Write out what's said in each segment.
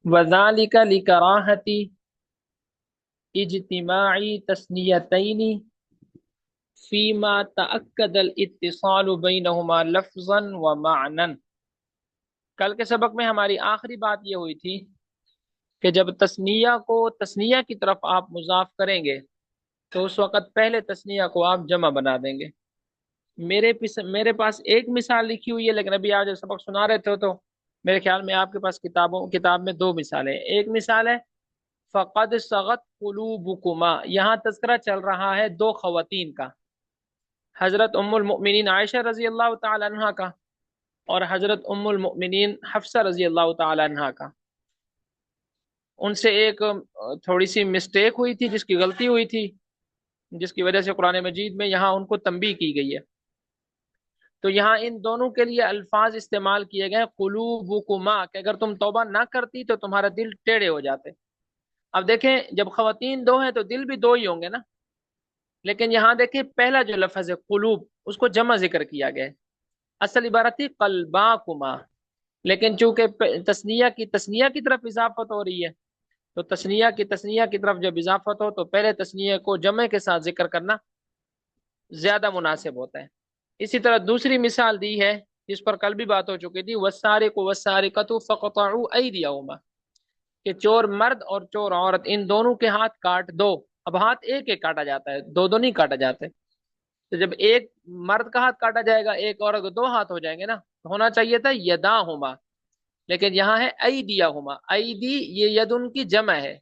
वज़ालिक लिकराहती इज्तिमाई तस्नियतैनी फीमा तअक्कदल इत्तिसालु बैनहुमा लफ्ज़न व मानन। कल के सबक में हमारी आखिरी बात ये हुई थी कि जब तस्निया को तस्निया की तरफ आप मुजाफ करेंगे तो उस वक़्त पहले तस्निया को आप जमा बना देंगे। मेरे पास एक मिसाल लिखी हुई है, लेकिन अभी आप जब सबक सुना रहे थे तो मेरे ख्याल में आपके पास किताब में दो मिसालें हैं। एक मिसाल है फ़क़द सग़त क़ुलूबुकुमा, यहाँ तज़किरा चल रहा है दो ख़वातीन का, हज़रत उम्मुल मुमिनीन आयशा रज़ी अल्लाह तआला अन्हा का और हज़रत उम्मुल मुमिनीन हफ्सा रज़ी अल्लाह तआला अन्हा का। उनसे एक थोड़ी सी मिस्टेक हुई थी, जिसकी गलती हुई थी, जिसकी वजह से कुरान मजीद में यहाँ उनको तंबीह की गई है। तो यहाँ इन दोनों के लिए अल्फाज इस्तेमाल किए गए कुलूबुकुमा, कि अगर तुम तौबा ना करती तो तुम्हारा दिल टेढ़े हो जाते। अब देखें, जब खवातीन दो हैं तो दिल भी दो ही होंगे ना, लेकिन यहाँ देखें पहला जो लफ्ज है कुलूब, उसको जमा जिक्र किया गया है। असल इबारत थी कल्बाकुमा, लेकिन चूंकि तस्निया की तरफ इजाफत हो रही है, तो तस्निया की तरफ जब इजाफत हो तो पहले तस्निया को जमे के साथ जिक्र करना ज्यादा मुनासिब होता है। इसी तरह दूसरी मिसाल दी है जिस पर कल भी बात हो चुकी थी, वस्सारिकु वस्सारिकतु फक़तउ अयदियहुमा, कि चोर मर्द और चोर औरत इन दोनों के हाथ काट दो। अब हाथ एक एक काटा जाता है, दो दो नहीं काटा जाते। तो जब एक मर्द का हाथ काटा जाएगा, एक औरत को दो हाथ हो जाएंगे ना, तो होना चाहिए था यदाहुमा, लेकिन यहाँ है अयदियहुमा। अयदी ये यद उनकी जमा है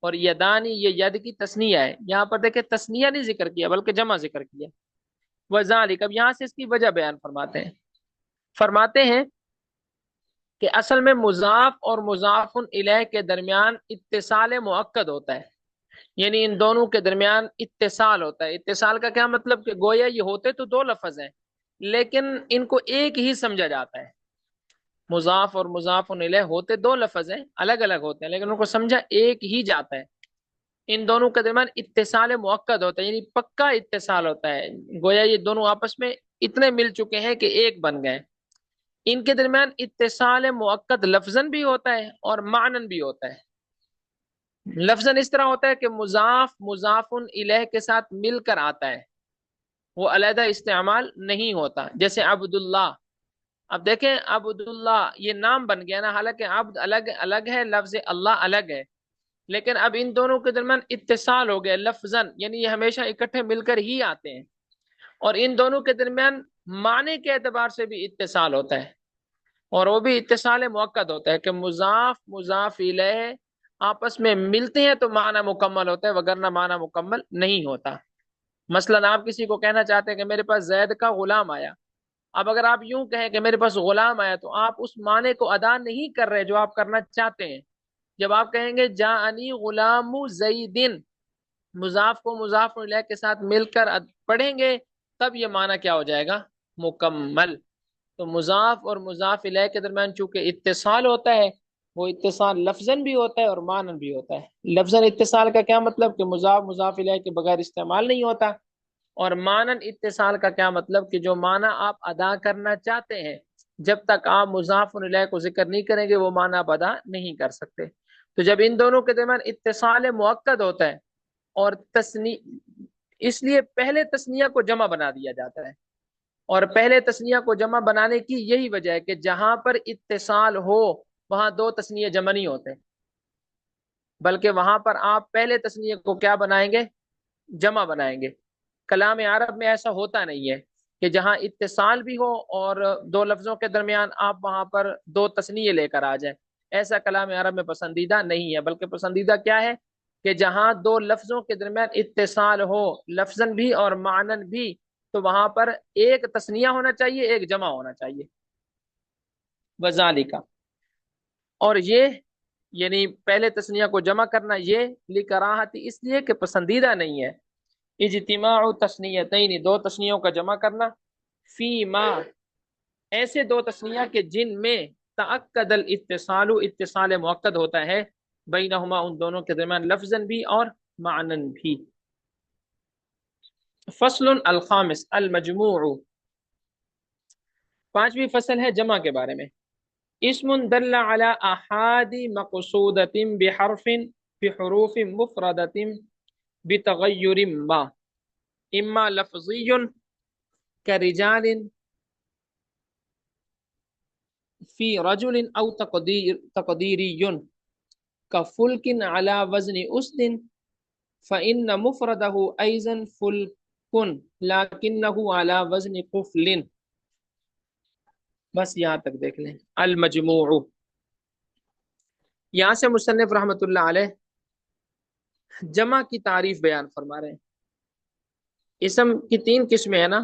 और यदानी ये यद की तस्निया है। यहाँ पर देखे तस्निया नहीं जिक्र किया बल्कि जमा जिक्र किया। वज़ालिक, अब यहाँ से इसकी वजह बयान फरमाते हैं कि असल में मुजाफ और मुजाफुन इलैह के दरमियान इत्तिसाल मुअक्कद होता है, यानी इन दोनों के दरमियान इत्तिसाल होता है। इत्तिसाल का क्या मतलब, कि गोया ये होते तो दो लफ्ज हैं लेकिन इनको एक ही समझा जाता है। मुजाफ और मुजाफुन इलैह होते दो लफ्ज हैं, अलग अलग होते हैं, लेकिन उनको समझा एक ही जाता है। इन दोनों के दरमियान इत्तिसाल मुअक्कद होता है, यानी पक्का इत्तिसाल होता है, गोया ये दोनों आपस में इतने मिल चुके हैं कि एक बन गए। इनके दरमियान इत्तिसाल मुअक्कद लफ्जन भी होता है और मानन भी होता है। लफ्जन इस तरह होता है कि मुजाफ मुजाफुन इलैह के साथ मिलकर आता है, वो अलहदा इस्तेमाल नहीं होता। जैसे अब्दुल्ला, अब देखें अब्दुल्ला ये नाम बन गया ना, हालांकि अब्द अलग अलग है, लफ्ज अल्लाह अलग है, लेकिन अब इन दोनों के दरमियान इत्तिसाल हो गया लफ्जन, यानी ये हमेशा इकट्ठे मिलकर ही आते हैं। और इन दोनों के दरमियान माने के एतबार से भी इत्तिसाल होता है, और वो भी इत्तिसाल मुअक्कद होता है कि मुजाफ मुजाफ इलैह आपस में मिलते हैं तो माना मुकम्मल होता है, वगरना माना मुकम्मल नहीं होता। मसलन आप किसी को कहना चाहते हैं कि मेरे पास जैद का गुलाम आया। अब अगर आप यूं कहें कि मेरे पास गुलाम आया, तो आप उस माने को अदा नहीं कर रहे जो आप करना चाहते हैं। जब आप कहेंगे जाअनी गुलामु जैदिन, मुजाफ को मुजाफ इलैह के साथ मिलकर पढ़ेंगे, तब ये माना क्या हो जाएगा, मुकम्मल। तो मुजाफ और मुजाफ इलैह के दरमियान चूंकि इत्तिसाल होता है, वो इत्तिसाल लफ्जन भी होता है और मानन भी होता है। लफ्जन इत्तिसाल का क्या मतलब, कि मुजाफ मुजाफ इलैह के बगैर इस्तेमाल नहीं होता। और मानन इत्तिसाल का क्या मतलब, कि जो माना आप अदा करना चाहते हैं, जब तक आप मुजाफ इलैह को जिक्र नहीं करेंगे वो माना आप अदा नहीं कर सकते। तो जब इन दोनों के दरमियान इत्तिसाल मुअक्कद होता है और तस्नी, इसलिए पहले तस्निया को जमा बना दिया जाता है। और पहले तस्निया को जमा बनाने की यही वजह है कि जहां पर इत्तिसाल हो वहां दो तस्निया जमा नहीं होते, बल्कि वहां पर आप पहले तस्निया को क्या बनाएंगे, जमा बनाएंगे। कलाम अरब में ऐसा होता नहीं है कि जहां इत्तिसाल भी हो और दो लफ्जों के दरमियान आप वहां पर दो तस्नीये लेकर आ जाए। ऐसा कलाम अरब में पसंदीदा नहीं है, बल्कि पसंदीदा क्या है, कि जहां दो लफ्जों के दरमियान इत्तिसाल हो लफ्जन भी और मानन भी, तो वहां पर एक तस्निया होना चाहिए, एक जमा होना चाहिए। वजालिका, और ये यानी पहले तस्निया को जमा करना, ये लिकराहती इसलिए कि पसंदीदा नहीं है। इज्तिमाउ तस्नियतैन, दो तस्नियों का जमा करना, फी मा, ऐसे दो तस्निया के जिनमें तअक्कदल इत्तिसालु, इत्तिसाल मुअक्कद होता है, बैनहुमा, उन दोनों के दरमियान लफ्जन भी और मानन भी। फस्लुन अल खामिस अल मजमूउ, पांचवी फसल है जमा के बारे में। اسم دل على احاد مقصودة بحرف بحروف مفردة بتغير ما، اما لفظی كرجال في رجل او تقديري كفلك على وزن اسد فإن مفرده أيضا فلك لكنه على وزن قفل. بس یہاں تک دیکھ لیں المجموع. یہاں سے مصنف رحمۃ اللہ علیہ جمع کی تعریف بیان فرما رہے ہیں. اسم کی تین قسمیں ہیں نا،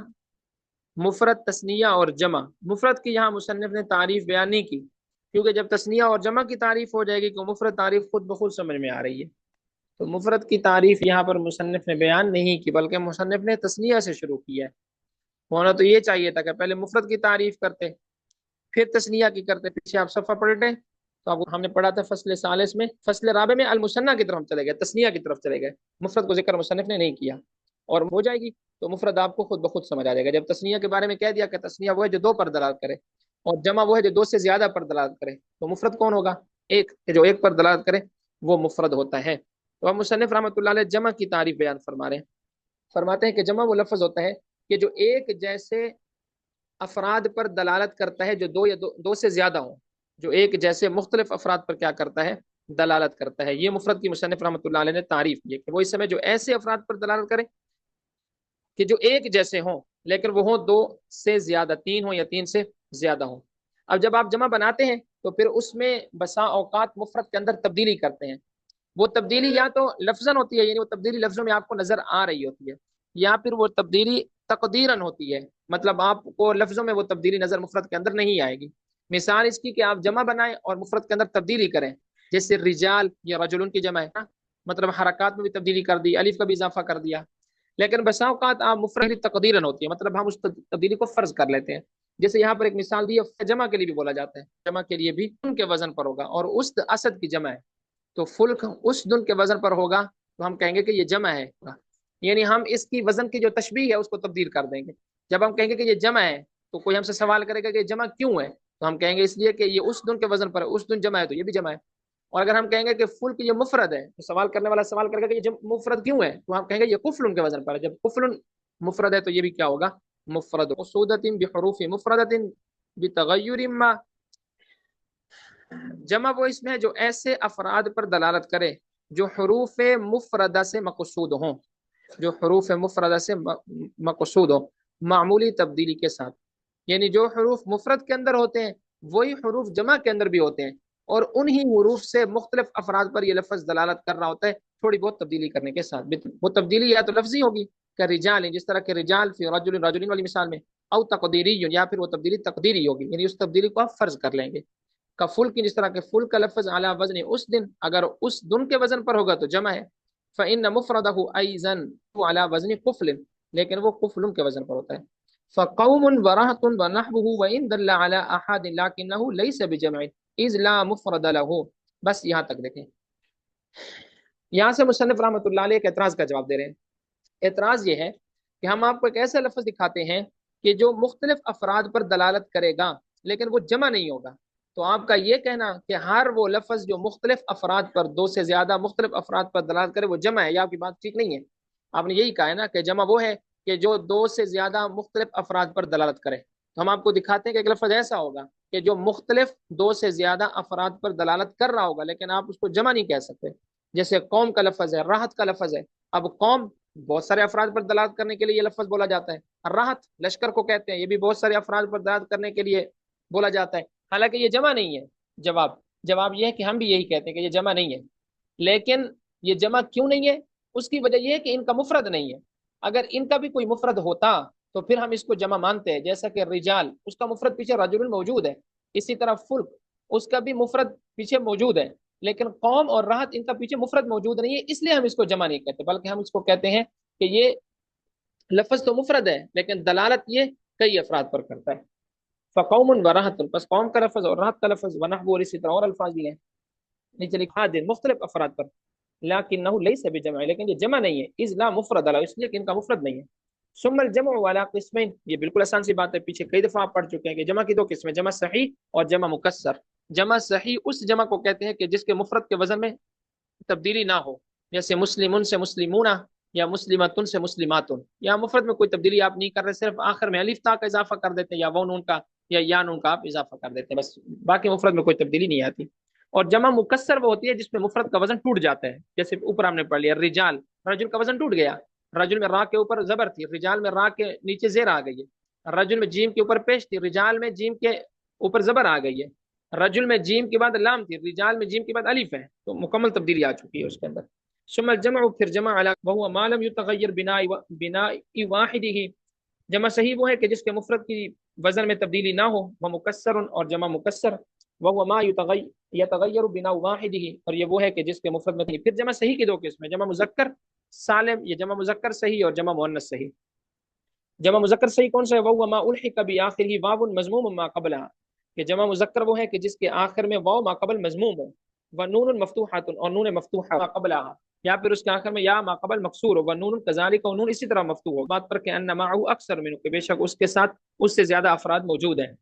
مفرد، تثنیہ اور جمع. مفرد کی یہاں مصنف نے تعریف بیان نہیں کی، کیونکہ جب تثنیہ اور جمع کی تعریف ہو جائے گی تو مفرد تعریف خود بخود سمجھ میں آ رہی ہے. تو مفرد کی تعریف یہاں پر مصنف نے بیان نہیں کی، بلکہ مصنف نے تثنیہ سے شروع کیا ہے. ہونا تو یہ چاہیے تھا کہ پہلے مفرد کی تعریف کرتے پھر تثنیہ کی کرتے. پیچھے آپ صفحہ پلٹیں تو آپ ہم نے پڑھا تھا فصل ثالث میں، فصل رابع میں المثنیٰ کی طرف ہم چلے گئے، تثنیہ کی طرف چلے گئے. مفرد کو ذکر مصنف نے نہیں کیا، اور ہو جائے گی تو مفرد آپ کو خود بخود سمجھ آ جائے گا. جب تثنیہ کے بارے میں کہہ دیا کہ تثنیہ وہ ہے جو دو پر دلالت کرے، اور جمع وہ ہے جو دو سے زیادہ پر دلالت کرے، تو مفرد کون ہوگا؟ ایک، جو ایک پر دلالت کرے وہ مفرد ہوتا ہے. تو اب مصنف رحمۃ اللہ علیہ جمع کی تعریف بیان فرما رہے ہیں. فرماتے ہیں کہ جمع وہ لفظ ہوتا ہے کہ جو ایک جیسے افراد پر دلالت کرتا ہے جو دو یا دو سے زیادہ ہوں، جو ایک جیسے مختلف افراد پر کیا کرتا ہے؟ دلالت کرتا ہے. یہ مفرد کی مصنف رحمۃ اللہ علیہ نے تعریف کی کہ وہ اس سمے جو ایسے افراد پر دلالت کرے کہ جو ایک جیسے ہوں لیکن وہ ہوں دو سے زیادہ، تین ہوں یا تین سے زیادہ ہوں. اب جب آپ جمع بناتے ہیں تو پھر اس میں بسا اوقات مفرد کے اندر تبدیلی کرتے ہیں. وہ تبدیلی یا تو لفظاً ہوتی ہے، یعنی وہ تبدیلی لفظوں میں آپ کو نظر آ رہی ہوتی ہے، یا پھر وہ تبدیلی تقدیراً ہوتی ہے، مطلب آپ کو لفظوں میں وہ تبدیلی نظر مفرد کے اندر نہیں آئے گی. مثال اس کی کہ آپ جمع بنائیں اور مفرد کے اندر تبدیلی کریں، جیسے رجال یا رجلن کی جمع ہے، مطلب حرکات میں بھی تبدیلی کر دی، الف کا بھی اضافہ کر دیا. لیکن بسا اوقات آپ مفرد تقدیراً ہوتی ہے، مطلب ہم اس تبدیلی کو فرض کر لیتے ہیں. جیسے یہاں پر ایک مثال دی ہے، جمع کے لیے بھی بولا جاتا ہے، جمع کے لیے بھی ان کے وزن پر ہوگا، اور اس اسد کی جمع ہے تو فلک اس دن کے وزن پر ہوگا، تو ہم کہیں گے کہ یہ جمع ہے. یعنی ہم اس کی وزن کی جو تشبیہ ہے اس کو تبدیل کر دیں گے. جب ہم کہیں گے کہ یہ جمع ہے تو کوئی ہم سے سوال کرے گا کہ یہ جمع کیوں ہے، تو ہم کہیں گے اس لیے کہ یہ اس دن کے وزن پر ہے، اس دن جمع ہے تو یہ بھی جمع ہے. اور اگر ہم کہیں گے کہ فلک یہ مفرد ہے تو سوال کرنے والا سوال کرے گا کہ یہ مفرد کیوں ہے، تو ہم کہیں گے یہ قفل کے وزن پر ہے. جب قفل مفرد ہے تو یہ بھی کیا ہوگا؟ مفرد. مقصودۃ بحروف مفردۃ بتغیر ما. جمع وہ اس میں جو ایسے افراد پر دلالت کرے جو حروف مفردہ سے مقصود ہوں، جو حروف مفردہ سے مقصود ہوں معمولی تبدیلی کے ساتھ. یعنی جو حروف مفرد کے اندر ہوتے ہیں وہی حروف جمع کے اندر بھی ہوتے ہیں، اور انہی حروف سے مختلف افراد پر یہ لفظ دلالت کر رہا ہوتا ہے تھوڑی بہت تبدیلی کرنے کے ساتھ. وہ تبدیلی یا تو لفظی ہوگی کہ رجال، جس طرح کہ رجال فی رجل رجلین والی مثال میں، او تقدیری، یا پھر وہ تبدیلی تقدیری ہوگی، یعنی اس تبدیلی کو آپ فرض کر لیں گے. کا فل کی، جس طرح کہ فل کا لفظ اعلی وزن اس دن، اگر اس دن کے وزن پر ہوگا تو جمع ہے. فإن مفردہ ایضا اعلی وزن قفل، لیکن وہ قفل کے وزن پر ہوتا ہے. فقوم ورهط ونحوه وإن دل على أحد لكنه ليس بجمع إذ لا مفرد له. بس یہاں تک دیکھیں. یہاں سے مصنف رحمۃ اللہ علیہ کے اعتراض کا جواب دے رہے ہیں. اعتراض یہ ہے کہ ہم آپ کو ایک ایسا لفظ دکھاتے ہیں کہ جو مختلف افراد پر دلالت کرے گا لیکن وہ جمع نہیں ہوگا. تو آپ کا یہ کہنا کہ ہر وہ لفظ جو مختلف افراد پر، دو سے زیادہ مختلف افراد پر دلالت کرے وہ جمع ہے، یہ آپ کی بات ٹھیک نہیں ہے. آپ نے یہی کہا ہے نا کہ جمع وہ ہے کہ جو دو سے زیادہ مختلف افراد پر دلالت کرے. تو ہم آپ کو دکھاتے ہیں کہ ایک لفظ ایسا ہوگا کہ جو مختلف دو سے زیادہ افراد پر دلالت کر رہا ہوگا لیکن آپ اس کو جمع نہیں کہہ سکتے. جیسے قوم کا لفظ ہے، راحت کا لفظ ہے. اب قوم بہت سارے افراد پر دلالت کرنے کے لیے یہ لفظ بولا جاتا ہے، راحت لشکر کو کہتے ہیں، یہ بھی بہت سارے افراد پر دلالت کرنے کے لیے بولا جاتا ہے، حالانکہ یہ جمع نہیں ہے. جواب یہ ہے کہ ہم بھی یہی کہتے ہیں کہ یہ جمع نہیں ہے. لیکن یہ جمع کیوں نہیں ہے؟ اس کی وجہ یہ ہے کہ ان کا مفرد نہیں ہے. اگر ان کا بھی کوئی مفرد ہوتا تو پھر ہم اس کو جمع مانتے ہیں. جیسا کہ رجال، اس کا مفرد پیچھے رجل موجود ہے. اسی طرح فلک، اس کا بھی مفرد پیچھے موجود ہے. لیکن قوم اور راحت، ان کا پیچھے مفرد موجود نہیں ہے، اس لیے ہم اس کو جمع نہیں کہتے، بلکہ ہم اس کو کہتے ہیں کہ یہ لفظ تو مفرد ہے لیکن دلالت یہ کئی افراد پر کرتا ہے. فقوم وراحت، بس قوم کا لفظ اور راحت کا لفظ، ونحو، اور اسی طرح اور الفاظ بھی ہیں نیچے لکھا دیں مختلف افراد پر، لیکنہ لیس بجمع، لیکن یہ جمع نہیں ہے، اذ لا مفرد له، اس لیے کہ ان کا مفرد نہیں ہے. सुम्मल जमा वाला किस्में, ये बिल्कुल आसान सी बात है, पीछे कई दफा आप पढ़ चुके हैं कि जमा की दो किस्में, जमा सही और जमा मुकस्सर। जमा सही उस जमा को कहते हैं कि जिसके मुफरत के वजन में तब्दीली ना हो, जैसे मुस्लिमुन से मुस्लिमूना, या मुस्लिमतुन से मुस्लिमातुन। या मुफरत में कोई तब्दीली आप नहीं कर रहे, सिर्फ आखिर में अलिफ ता का इजाफा कर देते हैं, या वो नून का या नून का आप इजाफा कर देते हैं, बस बाकी मुफरत में कोई तब्दीली नहीं आती। और जमा मुकस्सर वो होती है जिसमें मुफरत का वजन टूट जाता है, जैसे ऊपर हमने पढ़ लिया रिजाल, रजुल का वजन टूट गया, रजुल में रा के ऊपर जबर थी, रिजाल में रा के नीचे जेर आ गई है। रजुल में जीम के ऊपर पेश थी, रिजाल में जीम के ऊपर जबर आ गई है। रजुल में जीम के बाद लाम थी, रिजाल में जीम के बाद अलिफ है, तो मुकम्मल तब्दीली आ चुकी है उसके अंदर। शुमल जमा, फिर जमा अला वहुवा मालम युतगय्यर बिनाई वाहिदिही। जमा सही वो है कि जिसके मुफरद की वजन में तब्दीली ना हो, वह मुकस्सर, और जमा मुकस्सर वहुवा मा यतगय्यर बिना वाहिदिही, और ये वो है कि जिसके मुफरद में। फिर जमा सही की दो किस्में, जमा मुजक्कर सालिम, ये जमा मुजक्कर सही और जमा मुअन्नस सही। जमा मुजक्कर सही कौन सा है? वहुवा मा उल्हिक बि आखिरिही वावुन मज़मूम मा क़बलहा, कि जमा मुजक्कर वो है कि जिसके आखिर में वाव मा कबल मजमूम हो, व नून मफ्तूहातुन, और नून मफ्तूहा मा क़बलहा, या फिर उसके आखिर में या मा कबल मकसूर हो, व नून कज़ालिक, और नून इसी तरह मफ्तूह हो, बात पर कि अन्ना माअहू अक्सर मिन्हु, कि बेशक उसके साथ उससे ज्यादा अफराद मौजूद हैं।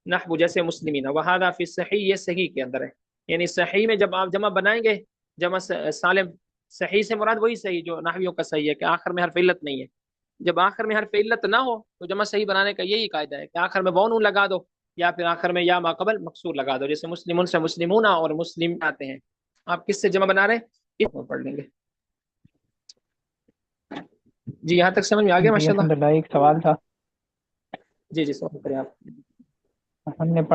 नहबु जैसे मुस्लिमीन, वहादा फी सही, ये सही के अंदर है। यानी सही में जब आप जमा बनाएंगे, जमा सालिम, सही से मुराद वही सही जो नाहवियों का सही है कि आखिर में हर्फ इल्लत नहीं है। जब आखिर में हर्फ इल्लत ना हो तो जमा सही बनाने का यही कायदा है कि आखिर में वाव नून लगा दो, या फिर आखिर में या माकबल मकसूर लगा दो, जैसे मुस्लिमुन से मुस्लिमूना और मुस्लिम आते हैं। आप किससे जमा बना रहे हैं, इसको पढ़ लेंगे। जी यहाँ तक समझ में आ गया जी माशाल्लाह। अल्हम्दुलिल्लाह, एक सवाल था। जी जी, सवाल करें आप। हमने